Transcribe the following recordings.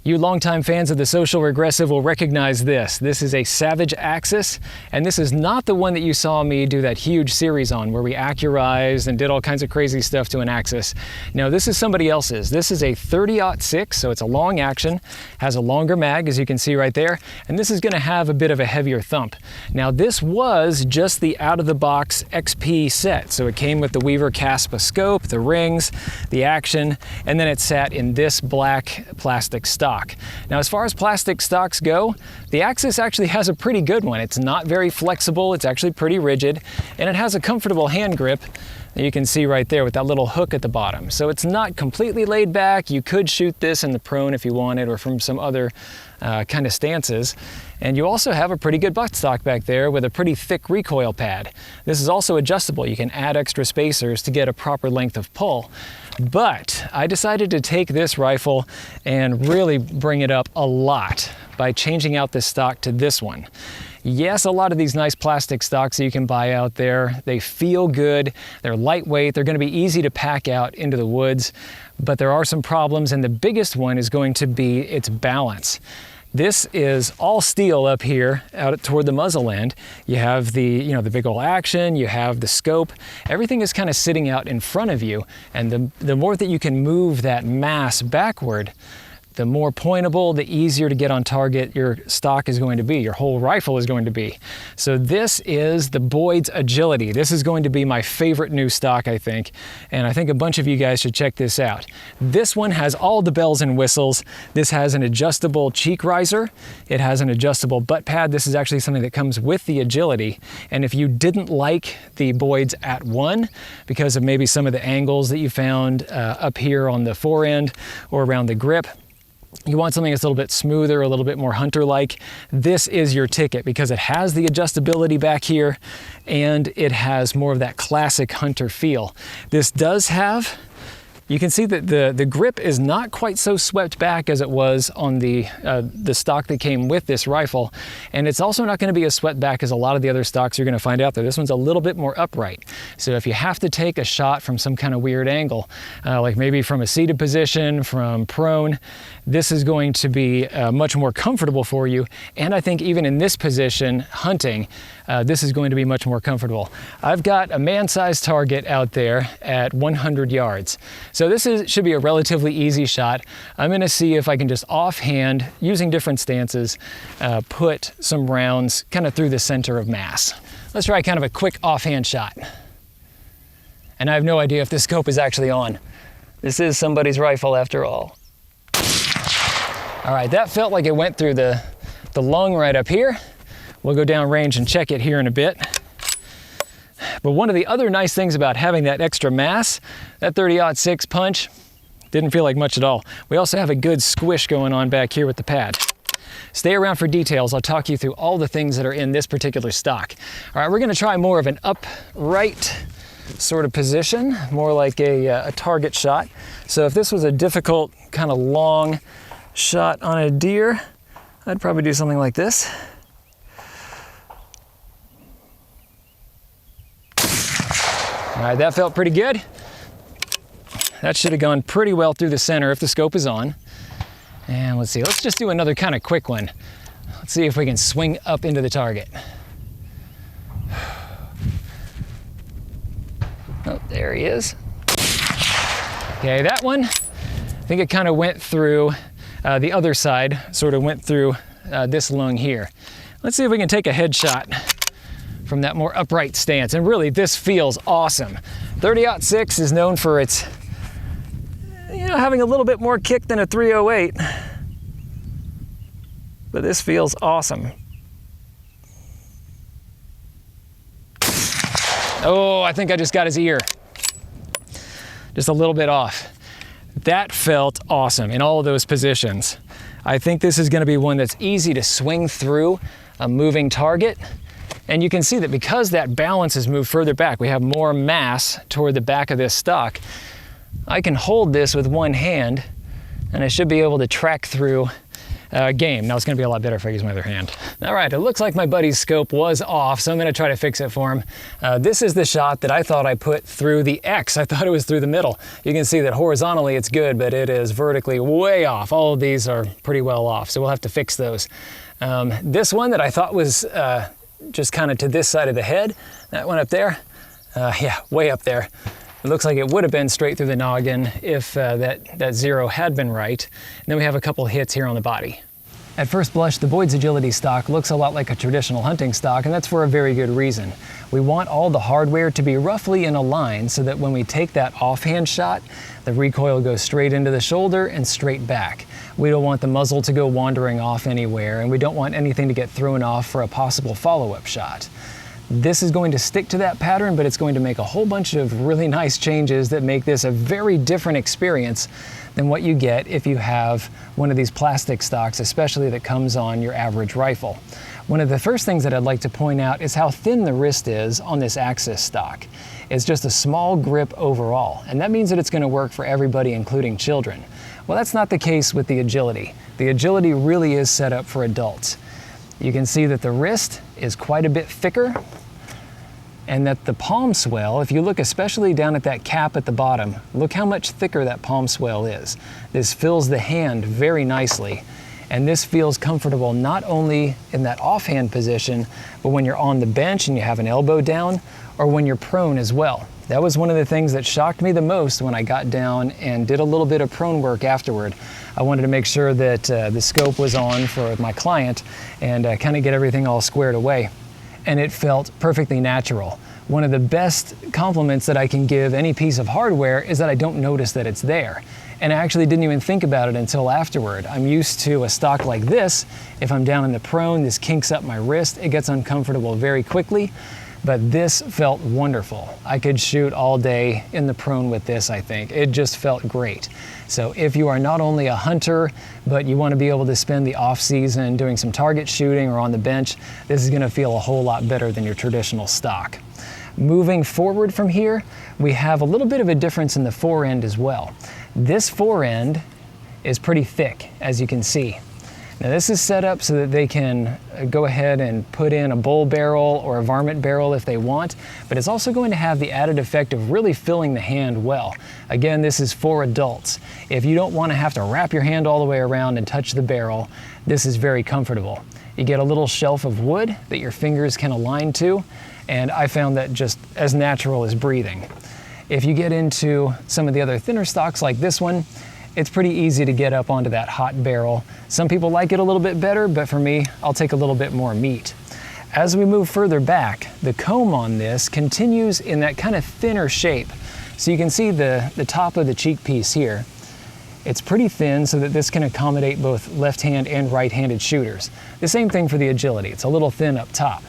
You longtime fans of the Social Regressive will recognize this. This is a Savage Axis, and this is not the one that you saw me do that huge series on where we accurized and did all kinds of crazy stuff to an axis. No, this is somebody else's. This is a 30-06, so it's a long action, has a longer mag, as you can see right there, and this is going to have a bit of a heavier thump. Now, this was just the out-of-the-box XP set, so it came with the Weaver Caspa scope, the rings, the action, and then it sat in this black plastic stock. Now, as far as plastic stocks go, the Axis actually has a pretty good one. It's not very flexible, it's actually pretty rigid, and it has a comfortable hand grip that you can see right there with that little hook at the bottom. So it's not completely laid back. You could shoot this in the prone if you wanted, or from some other kind of stances. And you also have a pretty good buttstock back there with a pretty thick recoil pad. This is also adjustable. You can add extra spacers to get a proper length of pull. But I decided to take this rifle and really bring it up a lot by changing out this stock to this one. Yes, a lot of these nice plastic stocks that you can buy out there, they feel good, they're lightweight, they're going to be easy to pack out into the woods, but there are some problems, and the biggest one is going to be its balance. This is all steel up here out toward the muzzle end. You have the big old action, you have the scope, everything is kind of sitting out in front of you, and the more that you can move that mass backward, the more pointable, the easier to get on target your stock is going to be, your whole rifle is going to be. So this is the Boyd's Agility. This is going to be my favorite new stock, I think, and I think a bunch of you guys should check this out. This one has all the bells and whistles. This has an adjustable cheek riser. It has an adjustable butt pad. This is actually something that comes with the Agility, and if you didn't like the Boyd's at one because of maybe some of the angles that you found up here on the fore end or around the grip, you want something that's a little bit smoother, a little bit more hunter-like, this is your ticket because it has the adjustability back here and it has more of that classic hunter feel. This does have, you can see that the grip is not quite so swept back as it was on the stock that came with this rifle, and it's also not going to be as swept back as a lot of the other stocks you're going to find out there. This one's a little bit more upright. So if you have to take a shot from some kind of weird angle, like maybe from a seated position, from prone, this is going to be much more comfortable for you. And I think even in this position, hunting, this is going to be much more comfortable. I've got a man-sized target out there at 100 yards. So this should be a relatively easy shot. I'm going to see if I can just offhand, using different stances, put some rounds kind of through the center of mass. Let's try kind of a quick offhand shot. And I have no idea if this scope is actually on. This is somebody's rifle after all. All right, that felt like it went through the lung right up here. We'll go down range and check it here in a bit. But one of the other nice things about having that extra mass, that 30-06 punch, didn't feel like much at all. We also have a good squish going on back here with the pad. Stay around for details. I'll talk you through all the things that are in this particular stock. All right, we're gonna try more of an upright sort of position, more like a target shot. So if this was a difficult kind of long shot on a deer, I'd probably do something like this. All right, that felt pretty good. That should have gone pretty well through the center if the scope is on. And let's see, let's just do another kind of quick one. Let's see if we can swing up into the target. Oh, there he is. Okay, that one, I think it kind of went through the other side, sort of went through this lung here. Let's see if we can take a headshot from that more upright stance. And really, this feels awesome. 30-06 is known for its, having a little bit more kick than a 308. But this feels awesome. Oh, I think I just got his ear. Just a little bit off. That felt awesome in all of those positions. I think this is going to be one that's easy to swing through a moving target. And you can see that because that balance has moved further back, we have more mass toward the back of this stock. I can hold this with one hand, and I should be able to track through game. Now it's gonna be a lot better if I use my other hand. All right, it looks like my buddy's scope was off, so I'm gonna try to fix it for him. This is the shot that I thought I put through the X. I thought it was through the middle. You can see that horizontally it's good, but it is vertically way off. All of these are pretty well off, so we'll have to fix those. This one that I thought was just kind of to this side of the head, that one up there, yeah, way up there. It looks like it would have been straight through the noggin if that zero had been right. And then we have a couple hits here on the body. At first blush, the Boyd's Agility stock looks a lot like a traditional hunting stock, and that's for a very good reason. We want all the hardware to be roughly in a line so that when we take that offhand shot, the recoil goes straight into the shoulder and straight back. We don't want the muzzle to go wandering off anywhere, and we don't want anything to get thrown off for a possible follow-up shot. This is going to stick to that pattern, but it's going to make a whole bunch of really nice changes that make this a very different experience than what you get if you have one of these plastic stocks, especially that comes on your average rifle. One of the first things that I'd like to point out is how thin the wrist is on this Axis stock. It's just a small grip overall, and that means that it's going to work for everybody, including children. Well, that's not the case with the Agility. The Agility really is set up for adults. You can see that the wrist is quite a bit thicker, and that the palm swell, if you look especially down at that cap at the bottom, look how much thicker that palm swell is. This fills the hand very nicely, and this feels comfortable not only in that offhand position, but when you're on the bench and you have an elbow down, or when you're prone as well. That was one of the things that shocked me the most when I got down and did a little bit of prone work afterward. I wanted to make sure that the scope was on for my client and kind of get everything all squared away. And it felt perfectly natural. One of the best compliments that I can give any piece of hardware is that I don't notice that it's there. And I actually didn't even think about it until afterward. I'm used to a stock like this. If I'm down in the prone, this kinks up my wrist. It gets uncomfortable very quickly. But this felt wonderful. I could shoot all day in the prone with this, I think. It just felt great. So if you are not only a hunter, but you want to be able to spend the off season doing some target shooting or on the bench, this is going to feel a whole lot better than your traditional stock. Moving forward from here, we have a little bit of a difference in the fore end as well. This fore end is pretty thick, as you can see. Now this is set up so that they can go ahead and put in a bull barrel or a varmint barrel if they want, but it's also going to have the added effect of really filling the hand well. Again, this is for adults. If you don't want to have to wrap your hand all the way around and touch the barrel, this is very comfortable. You get a little shelf of wood that your fingers can align to, and I found that just as natural as breathing. If you get into some of the other thinner stocks like this one, it's pretty easy to get up onto that hot barrel. Some people like it a little bit better, but for me, I'll take a little bit more meat. As we move further back, the comb on this continues in that kind of thinner shape. So you can see the top of the cheek piece here. It's pretty thin so that this can accommodate both left-hand and right-handed shooters. The same thing for the Agility. It's a little thin up top,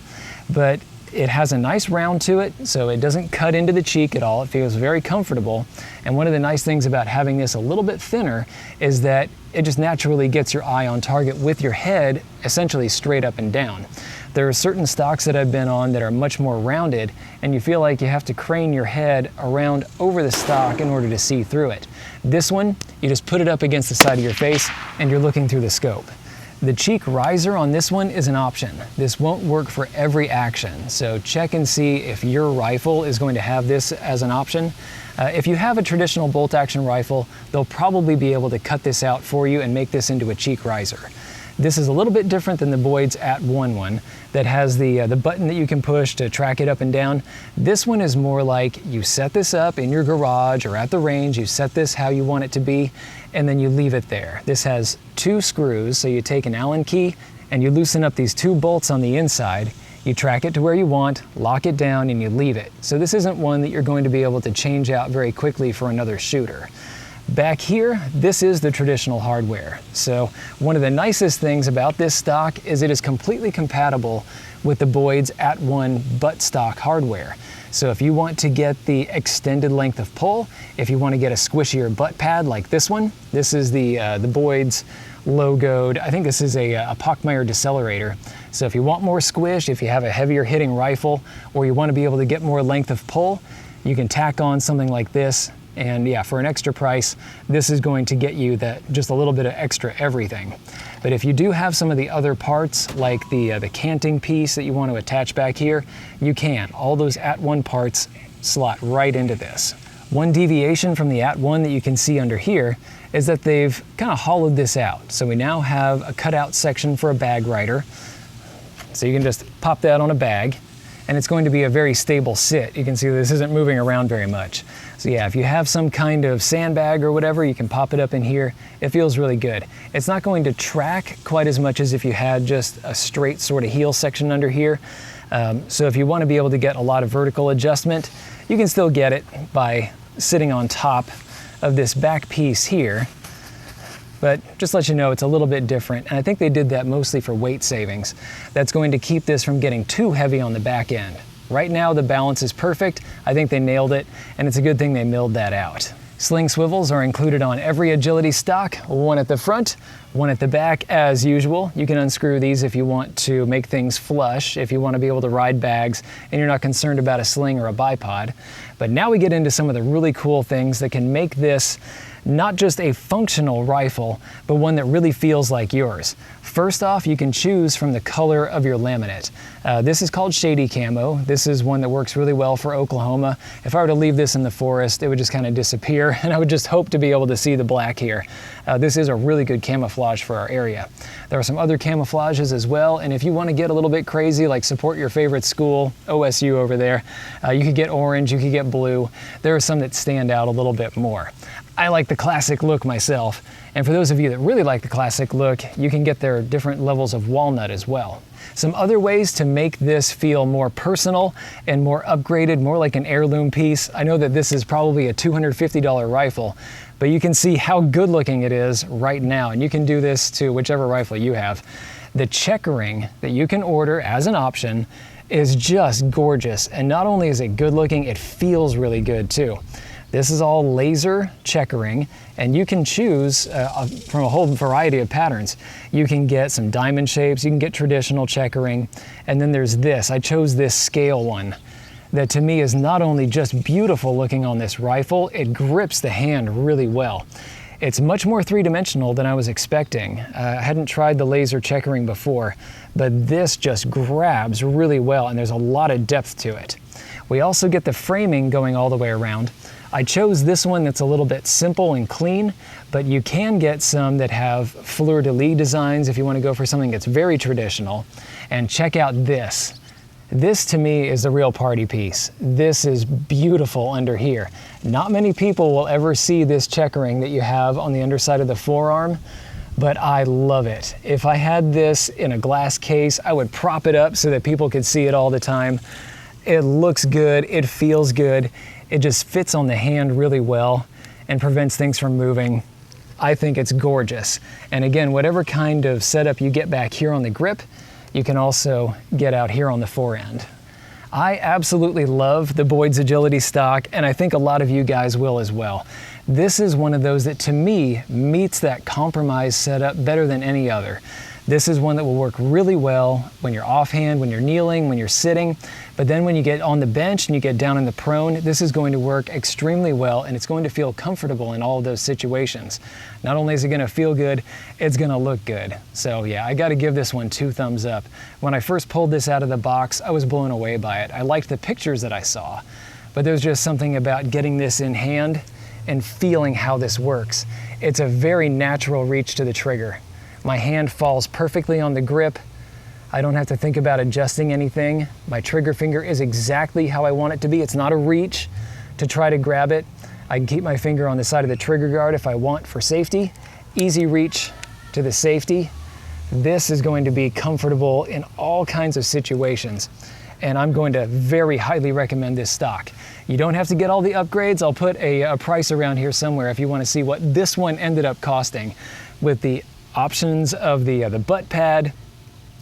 but it has a nice round to it, so it doesn't cut into the cheek at all. It feels very comfortable. And one of the nice things about having this a little bit thinner is that it just naturally gets your eye on target with your head essentially straight up and down. There are certain stocks that I've been on that are much more rounded, and you feel like you have to crane your head around over the stock in order to see through it. This one, you just put it up against the side of your face and you're looking through the scope. The cheek riser on this one is an option. This won't work for every action, so check and see if your rifle is going to have this as an option. If you have a traditional bolt action rifle, they'll probably be able to cut this out for you and make this into a cheek riser. This is a little bit different than the Boyd's At-One one that has the button that you can push to track it up and down. This one is more like you set this up in your garage or at the range, you set this how you want it to be, and then you leave it there. This has 2 screws, so you take an Allen key and you loosen up these 2 bolts on the inside. You track it to where you want, lock it down, and you leave it. So this isn't one that you're going to be able to change out very quickly for another shooter. Back here, this is the traditional hardware. So one of the nicest things about this stock is it is completely compatible with the Boyd's At-One buttstock hardware. So if you want to get the extended length of pull, if you want to get a squishier butt pad like this one, this is the Boyd's logoed, I think this is a Pochmeyer decelerator. So if you want more squish, if you have a heavier hitting rifle, or you want to be able to get more length of pull, you can tack on something like this. And yeah, for an extra price, this is going to get you that just a little bit of extra everything. But if you do have some of the other parts, like the canting piece that you want to attach back here, you can. All those @1 parts slot right into this. One deviation from the @1 that you can see under here is that they've kind of hollowed this out. So we now have a cutout section for a bag rider. So you can just pop that on a bag, and it's going to be a very stable sit. You can see this isn't moving around very much. So yeah, if you have some kind of sandbag or whatever, you can pop it up in here. It feels really good. It's not going to track quite as much as if you had just a straight sort of heel section under here. So if you want to be able to get a lot of vertical adjustment, you can still get it by sitting on top of this back piece here. But just to let you know, it's a little bit different. And I think they did that mostly for weight savings. That's going to keep this from getting too heavy on the back end. Right now, the balance is perfect. I think they nailed it, and it's a good thing they milled that out. Sling swivels are included on every Agility stock, one at the front, one at the back as usual. You can unscrew these if you want to make things flush, if you want to be able to ride bags and you're not concerned about a sling or a bipod. But now we get into some of the really cool things that can make this not just a functional rifle, but one that really feels like yours. First off, you can choose from the color of your laminate. This is called Shady Camo. This is one that works really well for Oklahoma. If I were to leave this in the forest, it would just kind of disappear, and I would just hope to be able to see the black here. This is a really good camouflage for our area. There are some other camouflages as well, and if you want to get a little bit crazy, like support your favorite school, OSU over there, you could get orange, you could get blue. There are some that stand out a little bit more. I like the classic look myself, and for those of you that really like the classic look, you can get their different levels of walnut as well. Some other ways to make this feel more personal and more upgraded, more like an heirloom piece. I know that this is probably a $250 rifle, but you can see how good looking it is right now, and you can do this to whichever rifle you have. The checkering that you can order as an option is just gorgeous, and not only is it good looking, it feels really good too. This is all laser checkering, and you can choose from a whole variety of patterns. You can get some diamond shapes, you can get traditional checkering, and then there's this. I chose this scale one that to me is not only just beautiful looking on this rifle, it grips the hand really well. It's much more three-dimensional than I was expecting. I hadn't tried the laser checkering before, but this just grabs really well, and there's a lot of depth to it. We also get the framing going all the way around. I chose this one that's a little bit simple and clean, but you can get some that have fleur-de-lis designs if you want to go for something that's very traditional. And check out this. This to me is the real party piece. This is beautiful under here. Not many people will ever see this checkering that you have on the underside of the forearm, but I love it. If I had this in a glass case, I would prop it up so that people could see it all the time. It looks good, it feels good. It just fits on the hand really well and prevents things from moving. I think it's gorgeous. And again, whatever kind of setup you get back here on the grip, you can also get out here on the forend. I absolutely love the Boyd's Agility stock, and I think a lot of you guys will as well. This is one of those that to me meets that compromise setup better than any other. This is one that will work really well when you're offhand, when you're kneeling, when you're sitting. But then when you get on the bench and you get down in the prone, this is going to work extremely well, and it's going to feel comfortable in all of those situations. Not only is it going to feel good, it's going to look good. So yeah, I got to give this one 2 thumbs up. When I first pulled this out of the box, I was blown away by it. I liked the pictures that I saw, but there's just something about getting this in hand and feeling how this works. It's a very natural reach to the trigger. My hand falls perfectly on the grip. I don't have to think about adjusting anything. My trigger finger is exactly how I want it to be. It's not a reach to try to grab it. I can keep my finger on the side of the trigger guard if I want for safety. Easy reach to the safety. This is going to be comfortable in all kinds of situations, and I'm going to very highly recommend this stock. You don't have to get all the upgrades. I'll put a price around here somewhere if you want to see what this one ended up costing with the options of the butt pad,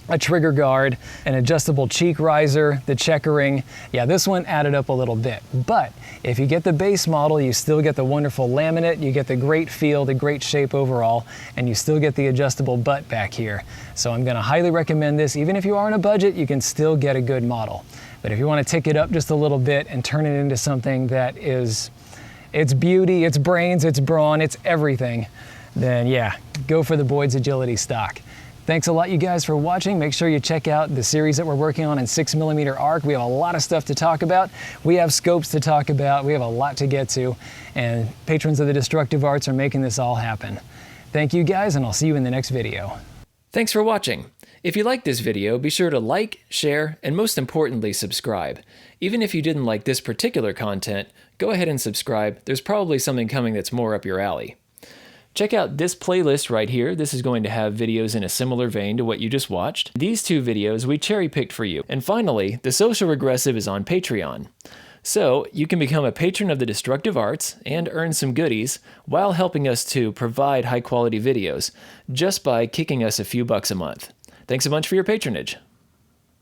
a trigger guard, an adjustable cheek riser, the checkering. Yeah, this one added up a little bit. But if you get the base model, you still get the wonderful laminate, you get the great feel, the great shape overall, and you still get the adjustable butt back here. So I'm gonna highly recommend this. Even if you are on a budget, you can still get a good model. But if you wanna tick it up just a little bit and turn it into something that is, it's beauty, it's brains, it's brawn, it's everything, then yeah, go for the Boyd's Agility stock. Thanks a lot, you guys, for watching. Make sure you check out the series that we're working on in 6mm arc. We have a lot of stuff to talk about. We have scopes to talk about. We have a lot to get to, and patrons of the Destructive Arts are making this all happen. Thank you guys, and I'll see you in the next video. Thanks for watching. If you liked this video, be sure to like, share, and most importantly, subscribe. Even if you didn't like this particular content, go ahead and subscribe. There's probably something coming that's more up your alley. Check out this playlist right here. This is going to have videos in a similar vein to what you just watched. These 2 videos we cherry-picked for you. And finally, The Social Regressive is on Patreon. So you can become a patron of the Destructive Arts and earn some goodies while helping us to provide high-quality videos just by kicking us a few bucks a month. Thanks a bunch for your patronage.